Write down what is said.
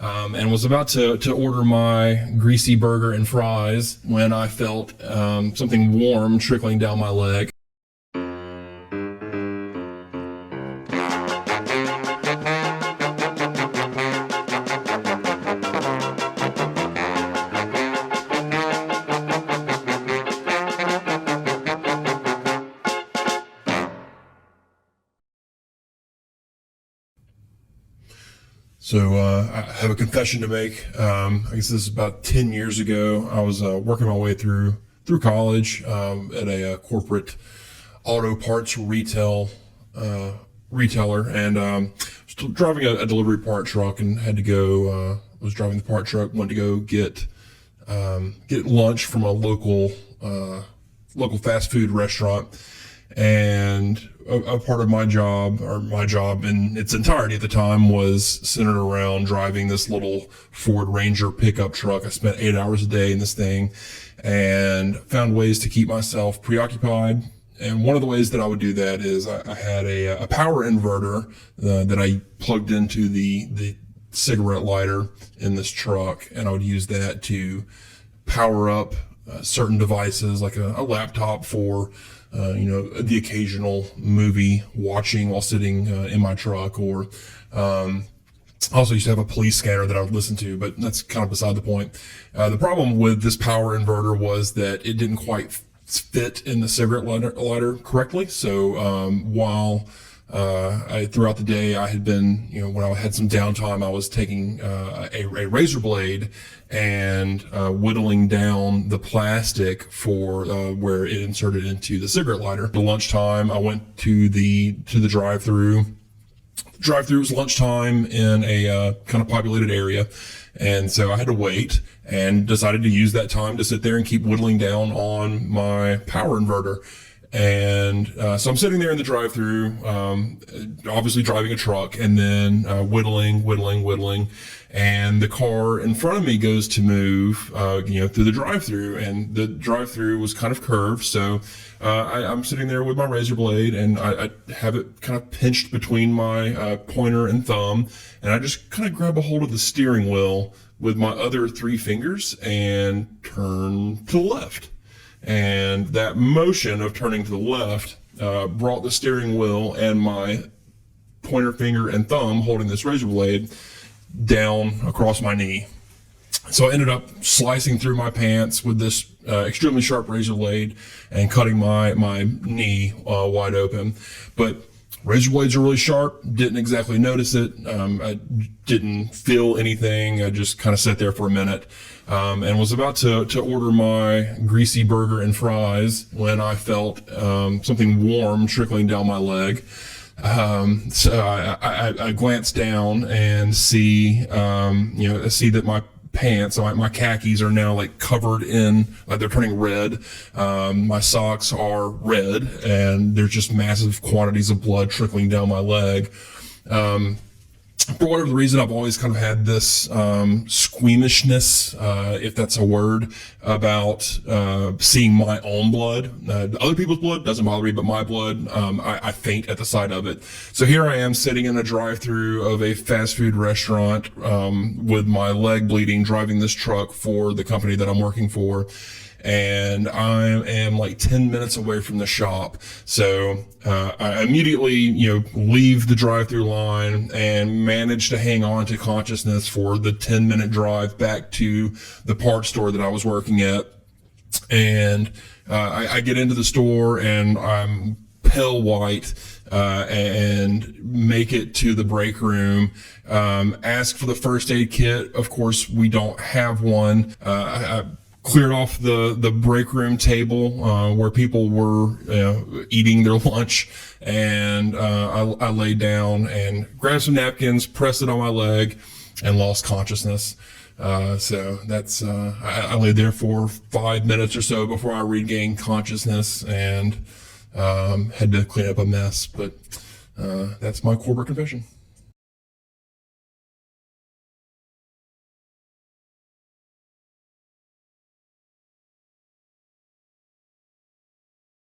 and was about to order my greasy burger and fries when I felt something warm trickling down my leg. So I have a confession to make. I guess this is about 10 years ago. I was working my way through college at a corporate auto parts retailer, and still driving a delivery part truck, and had to go. Was driving the part truck, wanted to go get lunch from a local fast food restaurant. And a part of my job in its entirety at the time, was centered around driving this little Ford Ranger pickup truck. I spent 8 hours a day in this thing and found ways to keep myself preoccupied. And one of the ways that I would do that is I had a power inverter that I plugged into the cigarette lighter in this truck, and I would use that to power up certain devices, like a laptop for the occasional movie watching while sitting in my truck, or I also used to have a police scanner that I would listen to, but that's kind of beside the point. The problem with this power inverter was that it didn't quite fit in the cigarette lighter correctly. So while throughout the day I had been, when I had some downtime, I was taking a razor blade and whittling down the plastic for where it inserted into the cigarette lighter. At lunchtime, I went to the drive-through. Drive-through was lunchtime in a kind of populated area, and so I had to wait, and decided to use that time to sit there and keep whittling down on my power inverter. And so I'm sitting there in the drive-through, obviously driving a truck, and then whittling, and the car in front of me goes to move, through the drive-through, and the drive-through was kind of curved. So I'm sitting there with my razor blade, and I have it kind of pinched between my pointer and thumb, and I just kind of grab a hold of the steering wheel with my other 3 fingers and turn to the left. And that motion of turning to the left brought the steering wheel and my pointer finger and thumb holding this razor blade down across my knee. So I ended up slicing through my pants with this extremely sharp razor blade and cutting my knee wide open. But razor blades are really sharp. Didn't exactly notice it. I didn't feel anything. I just kind of sat there for a minute. And was about to order my greasy burger and fries when I felt something warm trickling down my leg. So I glanced down and see that my pants, my khakis, are now like covered in, like they're turning red. My socks are red, and there's just massive quantities of blood trickling down my leg. For whatever the reason, I've always kind of had this squeamishness, if that's a word, about seeing my own blood. Other people's blood doesn't bother me, but my blood, I faint at the sight of it. So here I am sitting in a drive-through of a fast food restaurant with my leg bleeding, driving this truck for the company that I'm working for. And I am like 10 minutes away from the shop. So I immediately, leave the drive-through line and manage to hang on to consciousness for the 10-minute drive back to the parts store that I was working at. And I get into the store, and I'm pale white, and make it to the break room, ask for the first aid kit. Of course, we don't have one. I cleared off the break room table where people were eating their lunch, and I laid down and grabbed some napkins, pressed it on my leg, and lost consciousness. So that's I laid there for 5 minutes or so before I regained consciousness, and had to clean up a mess. But that's my corporate confession.